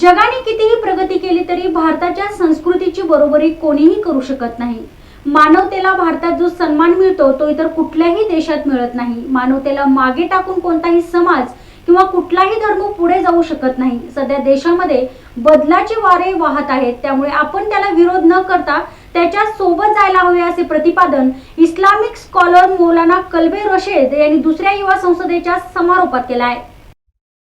जगाने कितीही प्रगती केली तरी भारताच्या संस्कृतीची बरोबरी कोणीही करू शकत नाही। मानवतेला भारतात जो सन्मान मिळतो तो इतर कुठल्याही देशात मिळत नाही। मानवतेला मागे टाकून कोणताही समाज किंवा कुठलाही धर्म पुढे जाऊ शकत नाही। सध्या देशामध्ये बदलाचे वारे वाहत आहेत, त्यामुळे आपण त्याला विरोध न करता त्याच्या सोबत जायला हवे असे प्रतिपादन इस्लामिक स्कॉलर मौलाना कल्बे रशीद यांनी दुसऱ्या युवा संसदेच्या समारोपात केले आहे।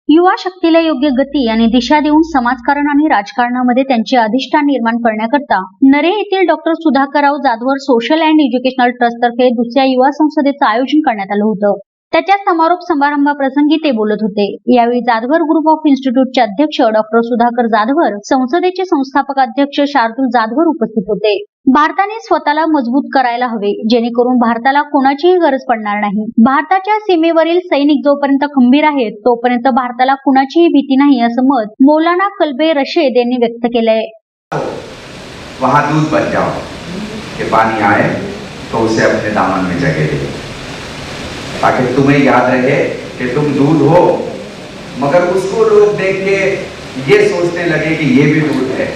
युवा शक्तीला योग्य गती आणि दिशा देऊन समाजकारण आणि राजकारणामध्ये त्यांचे अधिष्ठान निर्माण करण्याकरता नरे येथील doctor Sudhakarrao Jadhavar social and educational trust तर्फे दुसऱ्या युवा संसदेचं आयोजन करण्यात आलं होतं। त्याच्या समारोप समारंभाप्रसंगी ते बोलत होते। यावेळी जाधवर ग्रुप ऑफ इन्स्टिट्यूटचे अध्यक्ष डॉक्टर सुधाकर जाधवर, संसदेचे संस्थापक अध्यक्ष शार्दुल जाधवर उपस्थित होते। भारताने स्वतःला मजबूत करायला हवे, जेणेकरून भारताला कोणाचीही गरज पडणार नाही। भारताच्या सीमेवरील सैनिक जोपर्यंत खंबीर आहेत तोपर्यंत भारताला कुणाचीही भीती नाही, असं मत मौलाना कल्बे रशीद यांनी व्यक्त केलंय। वहां दूध बन जाओ कि पानी आए तो उसे अपने दामन में जगह दे, ताकि तुम्हें याद रहे कि तुम दूध हो, मगर उसको लोग देख के ये सोचने लगे कि ये भी दूध है,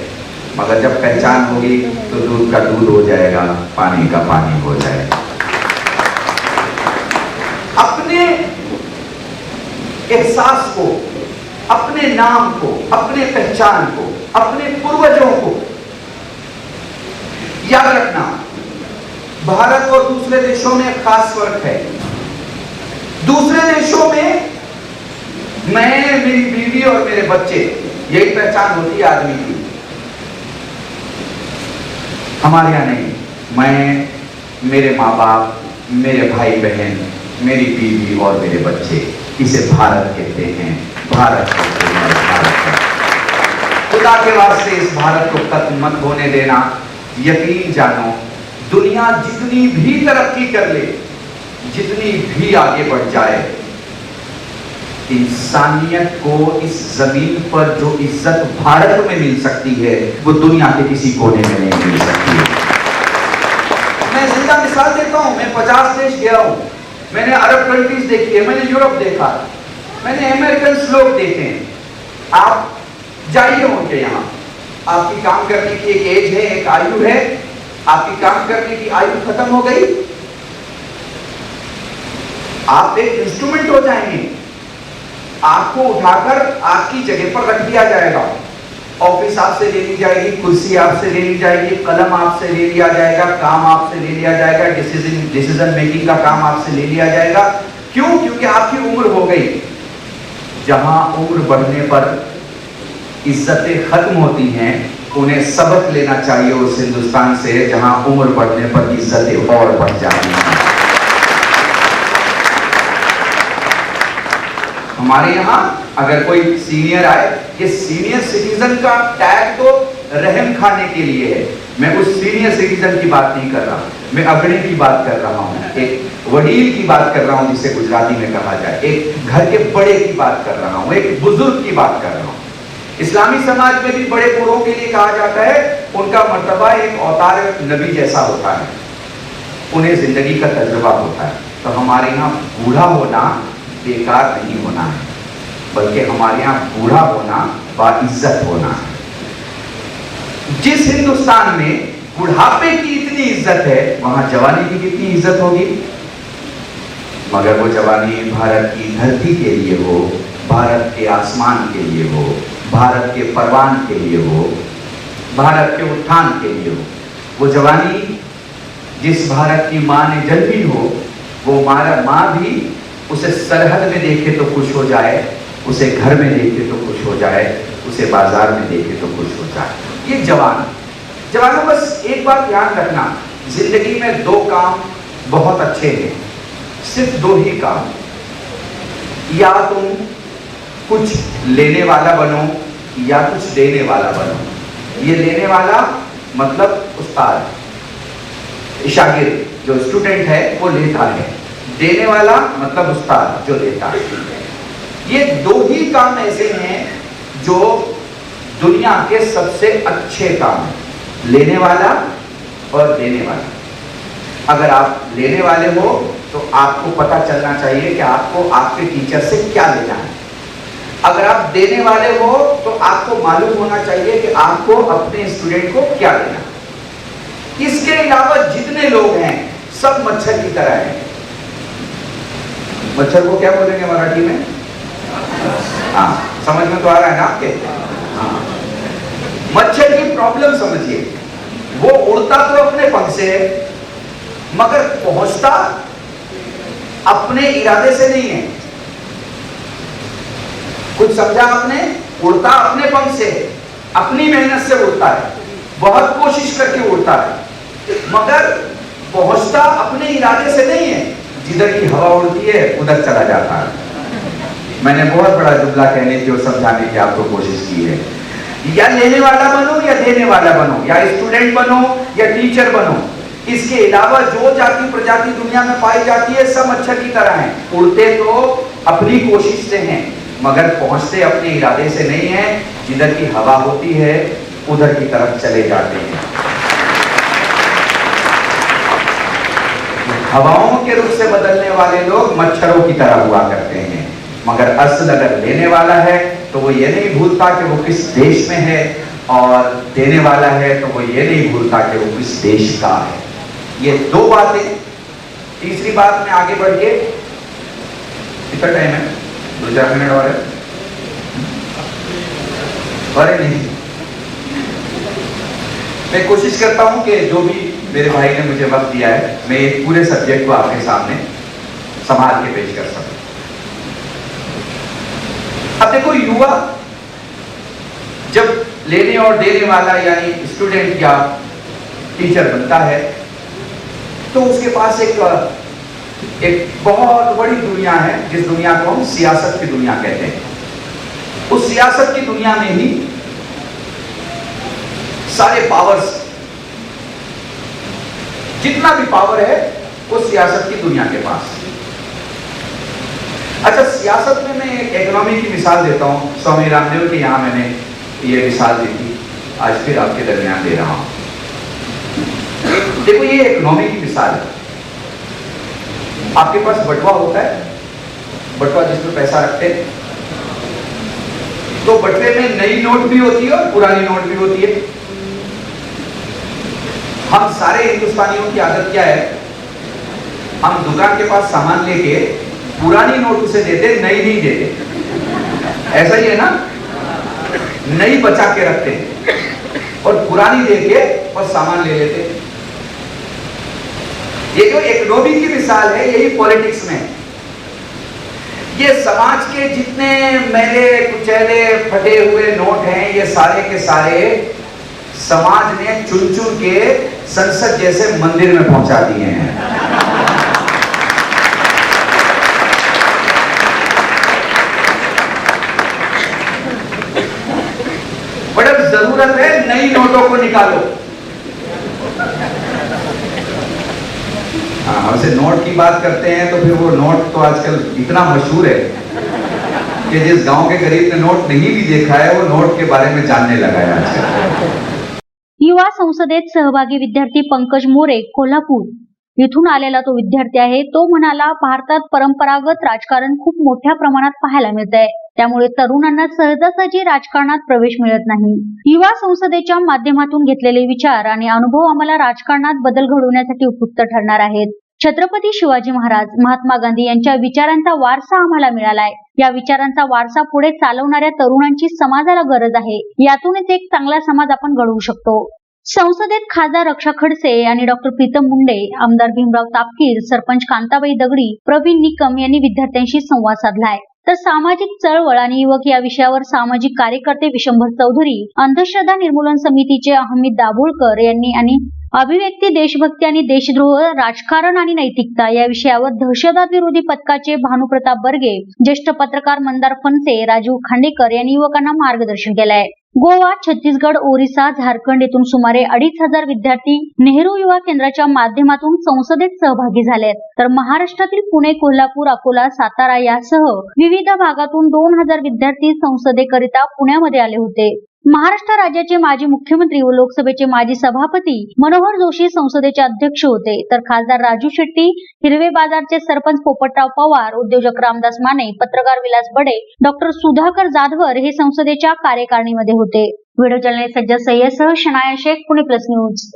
मगर जब पहचान होगी तो दूध का दूध हो जाएगा, पानी का पानी हो जाएगा। अपने एहसास को, अपने नाम को, अपने पहचान को, अपने पूर्वजों को याद रखना। भारत और दूसरे देशों में खास फर्क है। दूसरे देशों में मैं, मेरी बीवी और मेरे बच्चे, यही पहचान होती है आदमी की। हमारे यहाँ नहीं। मैं, मेरे माँ बाप, मेरे भाई बहन, मेरी बीवी और मेरे बच्चे, इसे भारत कहते हैं। भारत कहते हैं, भारत। खुदा के वास्ते इस भारत को खत्म मत होने देना। यकीन जानो, दुनिया जितनी भी तरक्की कर ले, जितनी भी आगे बढ़ जाए, इंसानियत को इस जमीन पर जो इज्जत भारत में मिल सकती है वो दुनिया के किसी कोने में नहीं मिल सकती है। मैं जिंदा मिसाल देता हूं। मैं 50 देश गया हूं। मैंने अरब कंट्रीज देखी है, मैंने यूरोप देखा, मैंने अमेरिकन लोग देखे हैं। आप जाइए उनके यहाँ, आपकी काम करने की एक एज है, एक आयु है। आपकी काम करने की आयु खत्म हो गई, आप एक इंस्ट्रूमेंट हो जाएंगे। आपको उठाकर आपकी जगह पर रख दिया जाएगा। ऑफिस आपसे ले ली जाएगी, कुर्सी आपसे ले ली जाएगी, कलम आपसे ले लिया जाएगा, काम आपसे ले लिया जाएगा, डिसीजन मेकिंग का काम आपसे ले लिया जाएगा। क्यों? क्योंकि आपकी उम्र हो गई। जहां उम्र बढ़ने पर इज्जतें खत्म होती हैं, उन्हें सबक लेना चाहिए उस हिंदुस्तान से जहां उम्र बढ़ने पर इज्जतें और बढ़ जाती हैं। हमारे यहाँ अगर कोई सीनियर आए, ये सीनियर सिटीजन का टैग तो रहम खाने के लिए है। मैं उस सीनियर सिटीजन की बात नहीं कर रहा, मैं अग्रणी की बात कर रहा हूँ, एक वडील की बात कर रहा हूँ जिसे गुजराती में कहा जाए, एक घर के बड़े की बात कर रहा हूँ, एक बुजुर्ग की बात कर रहा हूँ। इस्लामी समाज में भी बड़े बूढ़ों के लिए कहा जाता है उनका मर्तबा एक अवतार नबी जैसा होता है, उन्हें जिंदगी का तजुर्बा होता है। तो हमारे यहाँ बूढ़ा होना बेकार नहीं होना है, बल्कि हमारे यहाँ बूढ़ा होना बाइज्जत होना है। जिस हिंदुस्तान में बुढ़ापे की इतनी इज्जत है, वहां जवानी की कितनी इज्जत होगी। मगर वो जवानी भारत की धरती के लिए हो, भारत के आसमान के लिए हो, भारत के परवान के लिए हो, भारत के उत्थान के लिए हो। वो जवानी जिस भारत की माँ ने जन्मी हो, वो माँ भी उसे सरहद में देखे तो खुश हो जाए, उसे घर में देखे तो खुश हो जाए, उसे बाजार में देखे तो खुश हो जाए। ये जवानों बस एक बात ध्यान रखना, जिंदगी में दो काम बहुत अच्छे हैं, सिर्फ दो ही काम। या तुम कुछ लेने वाला बनो या कुछ देने वाला बनो। ये लेने वाला मतलब उस्ताद, शागिर्द जो स्टूडेंट है वो लेता है, देने वाला मतलब उस्ताद जो देता है। ये दो ही काम ऐसे हैं जो दुनिया के सबसे अच्छे काम हैं, लेने वाला और देने वाला। अगर आप लेने वाले हो तो आपको पता चलना चाहिए कि आपको आपके टीचर से क्या लेना है। अगर आप देने वाले हो तो आपको मालूम होना चाहिए कि आपको अपने स्टूडेंट को क्या देना। इसके अलावा जितने लोग हैं सब मच्छर की तरह हैं। मच्छर को क्या बोलेंगे मराठी में? हाँ, समझ में तो आ रहा है ना आपके? हाँ, मच्छर की प्रॉब्लम समझिए। वो उड़ता तो अपने पंख से है, मगर पहुंचता अपने इरादे से नहीं है। कुछ समझा आपने? उड़ता अपने पंख से, अपनी मेहनत से उड़ता है, बहुत कोशिश करके उड़ता है, मगर पहुंचता अपने इरादे से नहीं है। जिधर की हवा उड़ती है उधर चला जाता है। मैंने बहुत बड़ा जुमला कहने की और समझाने की आपको कोशिश की है। या लेने वाला बनो या देने वाला बनो, या स्टूडेंट बनो या टीचर बनो। इसके अलावा जो जाति प्रजाति दुनिया में पाई जाती है सब मच्छर की तरह हैं। उड़ते तो अपनी कोशिश से हैं, मगर पहुंचते अपने इरादे से नहीं है। जिधर की हवा होती है उधर की तरफ चले जाते हैं। हवाओं के रुख से बदलने वाले लोग मच्छरों की तरह हुआ करते हैं, मगर असल अगर लेने वाला है तो वो ये नहीं भूलता कि वो किस देश में है, और देने वाला है तो वो ये नहीं भूलता कि वो किस देश का है। ये दो बातें। तीसरी बात में आगे बढ़ के, कितना टाइम है? 2-4 मिनट और है? अरे नहीं, मैं कोशिश करता हूं कि जो भी मेरे भाई ने मुझे वक्त दिया है मैं एक पूरे सब्जेक्ट को आपके सामने संभाल के पेश कर सकूं। अब देखो, युवा जब लेने और देने वाला यानी स्टूडेंट या टीचर बनता है तो उसके पास एक बहुत बड़ी दुनिया है, जिस दुनिया को हम सियासत की दुनिया कहते हैं। उस सियासत की दुनिया में ही सारे पावर्स, जितना भी पावर है वो सियासत की दुनिया के पास। अच्छा, सियासत में मैं एक इकोनॉमी की मिसाल देता हूं। स्वामी रामदेव के यहां मैंने ये मिसाल दी थी, आज फिर आपके दरमियान दे रहा हूं। देखो, ये इकोनॉमी की मिसाल है। आपके पास बटुआ होता है, बटुआ जिसमें पैसा रखते हैं, तो बटुए में नई नोट भी होती है और पुरानी नोट भी होती है। हम सारे हिंदुस्तानियों की आदत क्या है? हम दुकान के पास सामान लेके पुरानी नोट उसे देते, नई नहीं देते। ऐसा ही है ना? नई बचा के रखते और पुरानी देके और सामान ले लेते। ये जो इकोनॉमी की मिसाल है यही पॉलिटिक्स में। ये समाज के जितने मैले कुचैले फटे हुए नोट हैं, ये सारे के सारे समाज ने चुन चुन के संसद जैसे मंदिर में पहुंचा दिए हैं। बट अब जरूरत है नई नोटों को निकालो। हमसे नोट की बात करते हैं तो फिर वो नोट तो आजकल इतना मशहूर है कि जिस गांव के गरीब ने नोट नहीं भी देखा है वो नोट के बारे में जानने लगा है आजकल। युवा संसदेत सहभागी विद्यार्थी पंकज मोरे कोल्हापूर इथून आलेला तो विद्यार्थी आहे. तो म्हणाला, भारतात परंपरागत राजकारण खूप मोठ्या प्रमाणात पाहायला मिळत आहे. त्यामुळे तरुणांना सहजासहजी राजकारणात प्रवेश मिळत नाही. युवा संसदेच्या माध्यमातून घेतलेले विचार आणि अनुभव आम्हाला राजकारणात बदल घडवण्यासाठी उपयुक्त ठरणार आहेत. छत्रपती शिवाजी महाराज, महात्मा गांधी यांच्या विचारांचा वारसा आम्हाला मिळालाय. या विचारांचा वारसा पुढे चालवणाऱ्या तरुणांची समाजाला गरज आहे. यातूनच एक चांगला समाज आपण घडवू शकतो. संसदेत खासदार रक्षा खडसे आणि डॉक्टर प्रीतम मुंडे, आमदार भीमराव तापकीर, सरपंच कांताबाई दगडी, प्रवीण निकम यांनी विद्यार्थ्यांशी संवाद साधलाय. तर सामाजिक चळवळ आणि युवक या विषयावर सामाजिक कार्यकर्ते विशंभर चौधरी, अंधश्रद्धा निर्मूलन समितीचे हमीद दाभोळकर यांनी आणि अभिव्यक्ती, देशभक्ती आणि देशद्रोह, राजकारण आणि नैतिकता या विषयावर दहशतवाद विरोधी पथकाचे भानुप्रताप बर्गे, ज्येष्ठ पत्रकार मंदार फणसे, राजीव खांडेकर यांनी युवकांना मार्गदर्शन केलंय. गोवा, छत्तीसगड, ओरिसा, झारखंड येथून सुमारे 2500 विद्यार्थी नेहरू युवा केंद्राच्या माध्यमातून संसदेत सहभागी झालेत. तर महाराष्ट्रातील पुणे, कोल्हापूर, अकोला, सातारा यासह विविध भागातून 2000 विद्यार्थी संसदेकरिता पुण्यामध्ये आले होते. महाराष्ट्र राज्याचे माजी मुख्यमंत्री व लोकसभेचे माजी सभापती मनोहर जोशी संसदेचे अध्यक्ष होते, तर खासदार राजू शेट्टी, हिरवे बाजारचे सरपंच पोपटराव पवार, उद्योजक रामदास माने, पत्रकार विलास बडे, डॉक्टर सुधाकर जाधवर हे संसदेच्या कार्यकारिणीमध्ये होते. व्हिडिओ जर्नलिस्ट सज्जद सय्यदसह शनाया शेख, पुणे प्लस न्यूज.